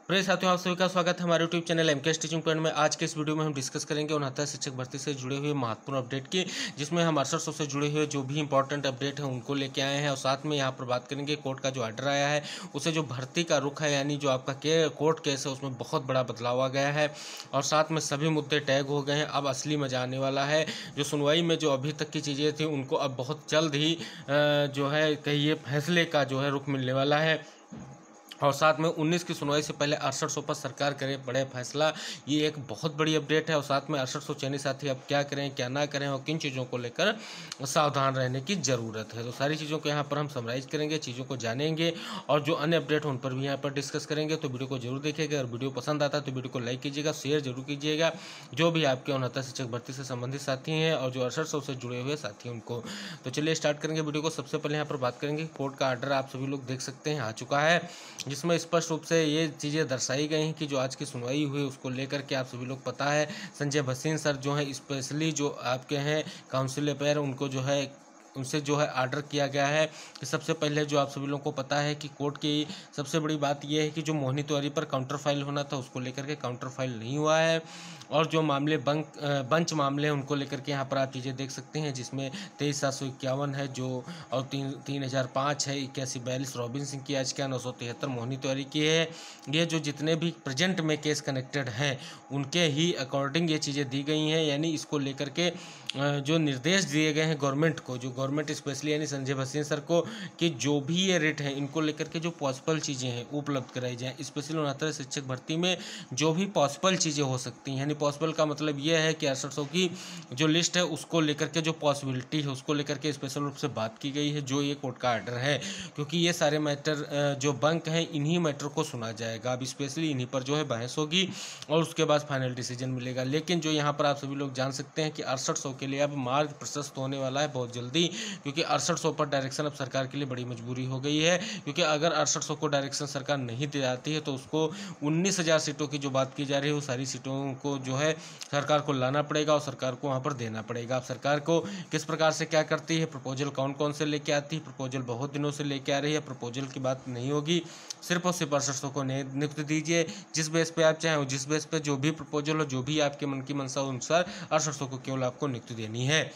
प्रिय साथियों, आप सभी का स्वागत है हमारे YouTube channel MK teaching point में। आज के इस वीडियो में हम डिस्कस करेंगे 69 शिक्षक भर्ती से जुड़े हुए महत्वपूर्ण अपडेट की, जिसमें हम 6800 से जुड़े हुए जो भी इंपॉर्टेंट अपडेट है उनको लेके आए हैं। और साथ में यहाँ पर बात करेंगे कोर्ट का जो ऑर्डर आया है उसे जो भर्ती का रुख है, यानी जो आपका कोर्ट केस है उसमें बहुत बड़ा बदलाव आ गया है। और साथ में सभी मुद्दे टैग हो गए हैं। अब असली मजा आने वाला है। जो सुनवाई में जो अभी तक की चीज़ें थी उनको अब बहुत जल्द ही जो है कहिए फैसले का जो है रुख मिलने वाला है। और साथ में 19 की सुनवाई से पहले 6800 पर सरकार करे बड़े फैसला, ये एक बहुत बड़ी अपडेट है। और साथ में 6800 चयनित साथी अब क्या करें क्या ना करें और किन चीज़ों को लेकर सावधान रहने की ज़रूरत है, तो सारी चीज़ों को यहाँ पर हम समराइज करेंगे, चीज़ों को जानेंगे और जो अन्य अपडेट उन पर भी यहाँ पर डिस्कस करेंगे। तो वीडियो को जरूर देखिएगा। अगर वीडियो पसंद आता है तो वीडियो को लाइक कीजिएगा, शेयर जरूर कीजिएगा जो भी आपके 69 शिक्षक भर्ती से संबंधित साथी हैं और जो 6800 से जुड़े हुए साथी हैं उनको। तो चलिए स्टार्ट करेंगे वीडियो को। सबसे पहले यहाँ पर बात करेंगे कोर्ट का ऑर्डर, आप सभी लोग देख सकते हैं आ चुका है, जिसमें स्पष्ट रूप से ये चीज़ें दर्शाई गई हैं कि जो आज की सुनवाई हुई उसको लेकर के आप सभी लोग पता है संजय भसीन सर जो है स्पेशली जो आपके हैं काउंसिल अफेयर उनको जो है उनसे जो है ऑर्डर किया गया है कि सबसे पहले जो आप सभी लोगों को पता है कि कोर्ट की सबसे बड़ी बात यह है कि जो मोहिनी तिवारी पर काउंटर फाइल होना था उसको लेकर के काउंटर फाइल नहीं हुआ है। और जो मामले बंच मामले हैं उनको लेकर के यहाँ पर आप चीज़ें देख सकते हैं, जिसमें 23,751 है जो और 3,005 है, 8142 रॉबिन सिंह की याचिका, 973 मोहिनी तिवारी की है। ये जो जितने भी प्रेजेंट में केस कनेक्टेड हैं उनके ही अकॉर्डिंग ये चीज़ें दी गई हैं। यानी इसको लेकर के जो निर्देश दिए गए हैं गवर्नमेंट को, जो गवर्नमेंट स्पेशली यानी संजय भसीन सर को, कि जो भी ये रेट है इनको लेकर के जो पॉसिबल चीज़ें हैं उपलब्ध कराई जाएँ। स्पेशली 69 शिक्षक भर्ती में जो भी पॉसिबल चीज़ें हो सकती हैं, यानी पॉसिबल का मतलब ये है कि 6800 की जो लिस्ट है उसको लेकर के जो पॉसिबिलिटी है उसको लेकर के स्पेशल रूप से बात की गई है, जो ये कोर्ट का ऑर्डर है। क्योंकि ये सारे मैटर जो बंक हैं इन्हीं मैटर को सुना जाएगा, अब स्पेशली इन्हीं पर जो है बहस होगी और उसके बाद फाइनल डिसीजन मिलेगा। लेकिन जो यहाँ पर आप सभी लोग जान सकते हैं कि 6800 के लिए अब मार्ग प्रशस्त होने वाला है बहुत जल्दी, क्योंकि 6800 पर डायरेक्शन अब सरकार के लिए बड़ी मजबूरी हो गई है। क्योंकि अगर 6800 को डायरेक्शन सरकार नहीं दे जाती है तो उसको 19,000 सीटों की जो बात की जा रही है वो सारी सीटों को जो है सरकार को लाना पड़ेगा और सरकार को वहाँ पर देना पड़ेगा। अब सरकार को किस प्रकार से क्या करती है, प्रपोजल कौन कौन से लेके आती है, प्रपोजल बहुत दिनों से लेके आ रही है, प्रपोजल की बात नहीं होगी, सिर्फ और सिर्फ 6800 को नियुक्ति दीजिए। जिस बेस पे आप चाहें जिस बेस पे जो भी प्रपोजल हो, जो भी आपके मन की मनसा अनुसार 6800 को केवल आपको नियुक्ति देनी है।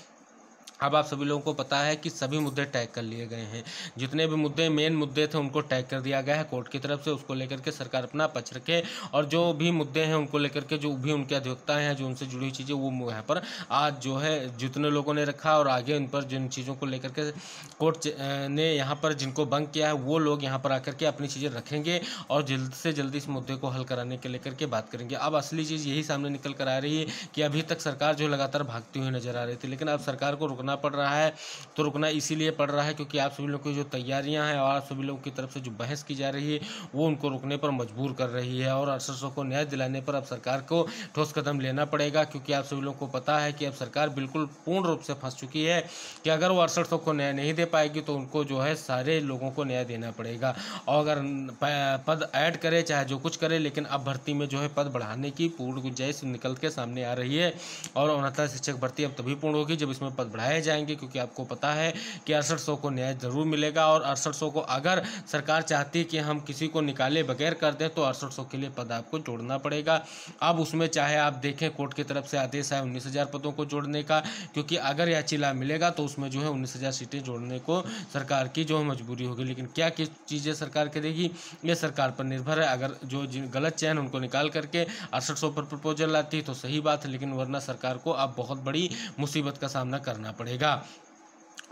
अब आप सभी लोगों को पता है कि सभी मुद्दे टैग कर लिए गए हैं, जितने भी मुद्दे मेन मुद्दे थे उनको टैग कर दिया गया है कोर्ट की तरफ से, उसको लेकर के सरकार अपना पक्ष रखे। और जो भी मुद्दे हैं उनको लेकर के जो भी उनके अधिवक्ता हैं जो उनसे जुड़ी हुई चीज़ें वो यहाँ पर आज जो है जितने लोगों ने रखा और आगे उन पर जिन चीज़ों को लेकर के कोर्ट ने यहाँ पर जिनको बंक किया है वो लोग यहाँ पर आकर के अपनी चीज़ें रखेंगे और जल्द से जल्दी इस मुद्दे को हल कराने के लेकर के बात करेंगे। अब असली चीज़ यही सामने निकल कर आ रही है कि अभी तक सरकार जो लगातार भागती हुई नजर आ रही थी, लेकिन अब सरकार को रुकना पड़ रहा है। तो रुकना इसीलिए पड़ रहा है क्योंकि आप सभी लोगों की जो तैयारियां हैं और आप सभी लोगों की तरफ से जो बहस की जा रही है वो उनको रुकने पर मजबूर कर रही है। और 6800 को न्याय दिलाने पर अब सरकार को ठोस कदम लेना पड़ेगा, क्योंकि आप सभी लोगों को पता है कि अब सरकार बिल्कुल पूर्ण रूप से फंस चुकी है कि अगर वो 6800 को न्याय नहीं दे पाएगी तो उनको जो है सारे लोगों को न्याय देना पड़ेगा। और अगर पद ऐड करे चाहे जो कुछ करे, लेकिन अब भर्ती में जो है पद बढ़ाने की पूर्ण गुंजाइश निकल के सामने आ रही है। और 69 शिक्षक भर्ती अब तभी पूर्ण होगी जब इसमें पद बढ़ाए जाएंगे, क्योंकि आपको पता है कि 6800 को न्याय जरूर मिलेगा। और 6800 को अगर सरकार चाहती है कि हम किसी को निकाले बगैर कर दें तो 6800 के लिए पद आपको जोड़ना पड़ेगा। अब उसमें चाहे आप देखें कोर्ट की तरफ से आदेश है 19,000 पदों को जोड़ने का, क्योंकि अगर यह चिल्ला मिलेगा तो उसमें जो है 19,000 सीटें जोड़ने को सरकार की जो है मजबूरी होगी। लेकिन क्या किस चीज़ें सरकार करेगी ये सरकार पर निर्भर है। अगर जो गलत चयन उनको निकाल करके 6800 पर प्रपोजल लाती तो सही बात है, लेकिन वरना सरकार को अब बहुत बड़ी मुसीबत का सामना करना पड़ेगा।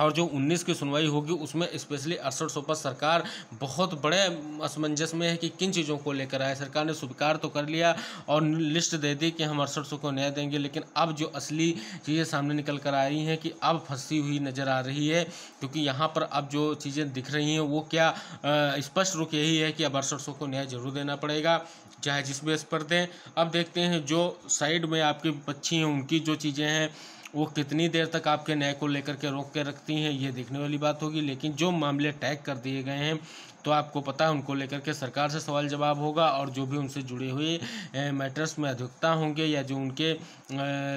और जो 19 की सुनवाई होगी उसमें स्पेशली 6800 पर सरकार बहुत बड़े असमंजस में है कि किन चीज़ों को लेकर आए। सरकार ने स्वीकार तो कर लिया और लिस्ट दे दी कि हम 6800 को न्याय देंगे, लेकिन अब जो असली चीज़ें सामने निकल कर आ रही हैं कि अब फंसी हुई नज़र आ रही है। क्योंकि यहाँ पर अब जो चीज़ें दिख रही हैं वो क्या स्पष्ट रुख यही है कि अब 6800 को न्याय जरूर देना पड़ेगा चाहे जिस बेस पर दें। अब देखते हैं जो साइड में आपकी बच्ची हैं उनकी जो चीज़ें हैं वो कितनी देर तक आपके न्याय को लेकर के रोक के रखती हैं, ये देखने वाली बात होगी। लेकिन जो मामले टैग कर दिए गए हैं तो आपको पता है उनको लेकर के सरकार से सवाल जवाब होगा। और जो भी उनसे जुड़े हुए मैटर्स में अधिवक्ता होंगे या जो उनके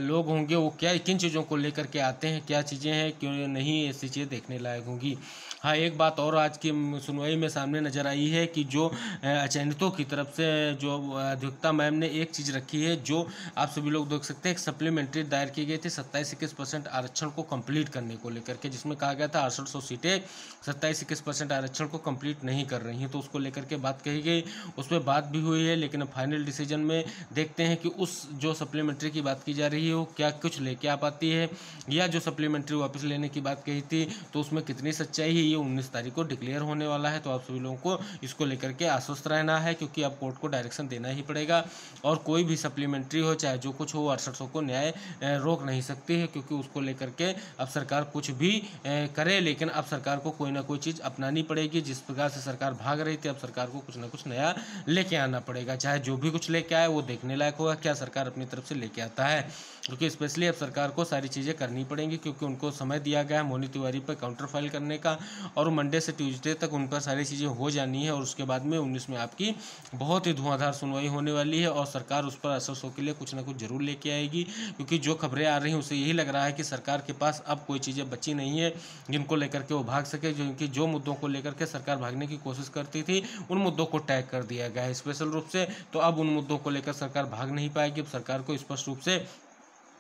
लोग होंगे वो क्या किन चीज़ों को लेकर के आते हैं, क्या चीज़ें हैं क्यों नहीं, ऐसी चीज़ें देखने लायक होंगी। हाँ, एक बात और आज की सुनवाई में सामने नज़र आई है कि जो चयनितों की तरफ से जो अधिवक्ता मैम ने एक चीज़ रखी है, जो आप सभी लोग देख सकते हैं, एक सप्लीमेंट्री दायर की गई थी 27-21% आरक्षण को कंप्लीट करने को लेकर के, जिसमें कहा गया था 6800 सीटें 27-21% आरक्षण को कंप्लीट नहीं कर रही हैं, तो उसको लेकर के बात कही गई, उस पर बात भी हुई है। लेकिन फाइनल डिसीजन में देखते हैं कि उस जो सप्लीमेंट्री की बात की जा रही है वो क्या कुछ लेके आ पाती है, या जो सप्लीमेंट्री वापस लेने की बात कही थी तो उसमें कितनी सच्चाई है, ये 19 तारीख को डिक्लेयर होने वाला है। तो आप सभी लोगों को इसको लेकर के आश्वस्त रहना है, क्योंकि अब कोर्ट को डायरेक्शन देना ही पड़ेगा, और कोई भी सप्लीमेंट्री हो चाहे जो कुछ हो 6800 को न्याय रोक नहीं सकती है, क्योंकि उसको लेकर के अब सरकार कुछ भी करे, लेकिन अब सरकार को कोई ना कोई चीज़ अपनानी पड़ेगी। जिस प्रकार से सरकार भाग रही थी, अब सरकार को कुछ ना कुछ नया लेके आना पड़ेगा, चाहे जो भी कुछ लेके आए वो देखने लायक होगा क्या सरकार अपनी तरफ से लेके आता है, क्योंकि स्पेशली अब सरकार को सारी चीज़ें करनी पड़ेंगी, क्योंकि उनको समय दिया गया है मोनी तिवारी पर काउंटर फाइल करने का, और मंडे से ट्यूसडे तक उन पर सारी चीज़ें हो जानी है, और उसके बाद में 19 में आपकी बहुत ही धुआंधार सुनवाई होने वाली है, और सरकार उस पर असर के लिए कुछ ना कुछ जरूर लेके आएगी, क्योंकि जो खबरें आ रही हैं उससे यही लग रहा है कि सरकार के पास अब कोई चीज़ें बची नहीं है जिनको लेकर के वो भाग सके, क्योंकि जो मुद्दों को लेकर के सरकार भागने की कोशिश करती थी उन मुद्दों को टैग कर दिया गया है स्पेशल रूप से। तो अब उन मुद्दों को लेकर सरकार भाग नहीं पाएगी, अब सरकार को स्पष्ट रूप से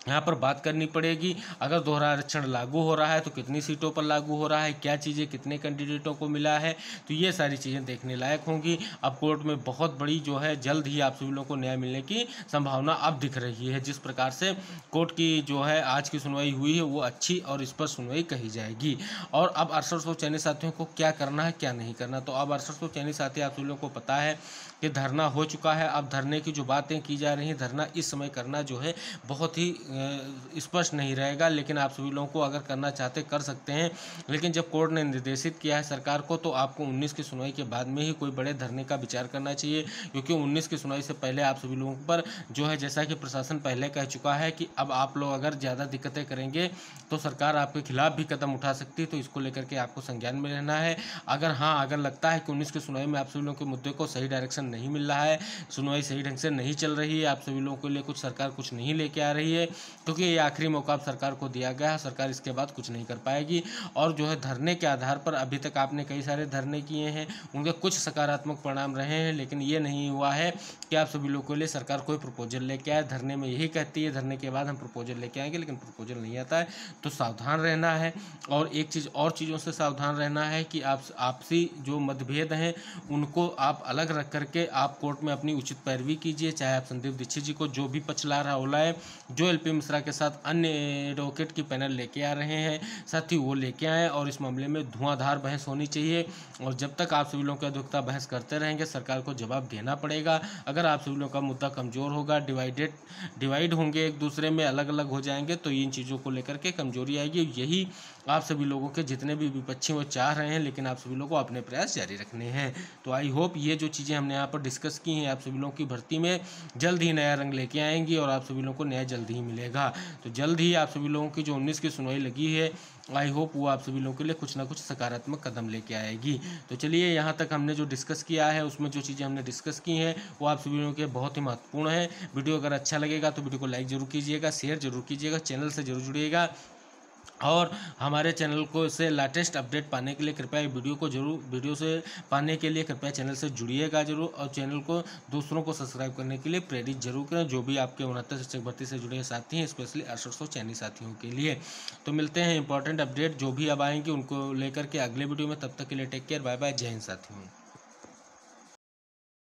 यहाँ पर बात करनी पड़ेगी। अगर दोहरा आरक्षण लागू हो रहा है तो कितनी सीटों पर लागू हो रहा है, क्या चीज़ें कितने कैंडिडेटों को मिला है, तो ये सारी चीज़ें देखने लायक होंगी। अब कोर्ट में बहुत बड़ी जो है जल्द ही आप सभी लोगों को न्याय मिलने की संभावना अब दिख रही है। जिस प्रकार से कोर्ट की जो है आज की सुनवाई हुई है वो अच्छी और स्पष्ट सुनवाई कही जाएगी। और अब 6800 चयनित साथियों को क्या करना है क्या नहीं करना, तो अब 6800 चयनित साथी आप सभी लोगों को पता है कि धरना हो चुका है। अब धरने की जो बातें की जा रही हैं, धरना इस समय करना जो है बहुत ही स्पष्ट नहीं रहेगा, लेकिन आप सभी लोगों को अगर करना चाहते कर सकते हैं। लेकिन जब कोर्ट ने निर्देशित किया है सरकार को, तो आपको 19 की सुनवाई के बाद में ही कोई बड़े धरने का विचार करना चाहिए, क्योंकि 19 की सुनवाई से पहले आप सभी लोगों पर जो है, जैसा कि प्रशासन पहले कह चुका है कि अब आप लोग अगर ज़्यादा दिक्कतें करेंगे तो सरकार आपके खिलाफ भी कदम उठा सकती है, तो इसको लेकर के आपको संज्ञान में रहना है। अगर लगता है कि 19 की सुनवाई में आप सभी लोगों के मुद्दे को सही डायरेक्शन नहीं मिल रहा है, सुनवाई सही ढंग से नहीं चल रही है, आप सभी लोगों के लिए कुछ सरकार कुछ नहीं लेके आ रही है, क्योंकि ये आखिरी मौका अब सरकार को दिया गया है, सरकार इसके बाद कुछ नहीं कर पाएगी। और जो है धरने के आधार पर अभी तक आपने कई सारे धरने किए हैं, उनके कुछ सकारात्मक परिणाम रहे हैं, लेकिन ये नहीं हुआ है कि आप सभी लोगों के लिए सरकार कोई प्रपोजल लेके आए। धरने में यही कहती है धरने के बाद हम प्रपोजल लेके आएंगे, लेकिन प्रपोजल नहीं आता है, तो सावधान रहना है। और एक चीज़ और चीज़ों से सावधान रहना है कि आप आपसी जो मतभेद हैं उनको आप अलग रख करके आप कोर्ट में अपनी उचित पैरवी कीजिए, चाहे आप संदीप दीक्षित जी को जो भी पक्ष ला रहा होला है, जो एलपी मिश्रा के साथ अन्य एडवोकेट की पैनल लेके आ रहे हैं, साथ ही वो लेके आएँ, और इस मामले में धुआंधार बहस होनी चाहिए। और जब तक आप सभी लोगों के अधिवक्ता बहस करते रहेंगे, सरकार को जवाब देना पड़ेगा। अगर आप सभी लोगों का मुद्दा कमज़ोर होगा, डिवाइड होंगे, एक दूसरे में अलग अलग हो जाएंगे, तो इन चीज़ों को लेकर के कमजोरी आएगी। यही आप सभी लोगों के जितने भी विपक्षी वो चाह रहे हैं, लेकिन आप सभी लोगों को अपने प्रयास जारी रखने हैं। तो आई होप ये जो चीज़ें हमने यहाँ पर डिस्कस की हैं आप सभी लोगों की भर्ती में जल्द ही नया रंग लेके आएंगी, और आप सभी लोगों को न्याय जल्द ही मिलेगा। तो जल्द ही आप सभी लोगों की जो 19 की सुनवाई लगी है, आई होप वो आप सभी लोगों के लिए कुछ ना कुछ सकारात्मक कदम लेके आएगी। तो चलिए, यहाँ तक हमने जो डिस्कस किया है उसमें जो चीज़ें हमने डिस्कस की हैं वो आप सभी लोगों के बहुत ही महत्वपूर्ण है। वीडियो अगर अच्छा लगेगा तो वीडियो को लाइक जरूर कीजिएगा, शेयर जरूर कीजिएगा, चैनल से जरूर जुड़िएगा, और हमारे चैनल को से लेटेस्ट अपडेट पाने के लिए कृपया वीडियो से पाने के लिए कृपया चैनल से जुड़िएगा जरूर, और चैनल को दूसरों को सब्सक्राइब करने के लिए प्रेरित जरूर करें, जो भी आपके 69 शिक्षक भर्ती से जुड़े साथी हैं, स्पेशली 6800 चयनित साथियों के लिए। तो मिलते हैं इंपॉर्टेंट अपडेट जो भी अब आएंगे उनको लेकर के अगले वीडियो में। तब तक के लिए टेक केयर, बाय बाय, जय हिंद साथियों।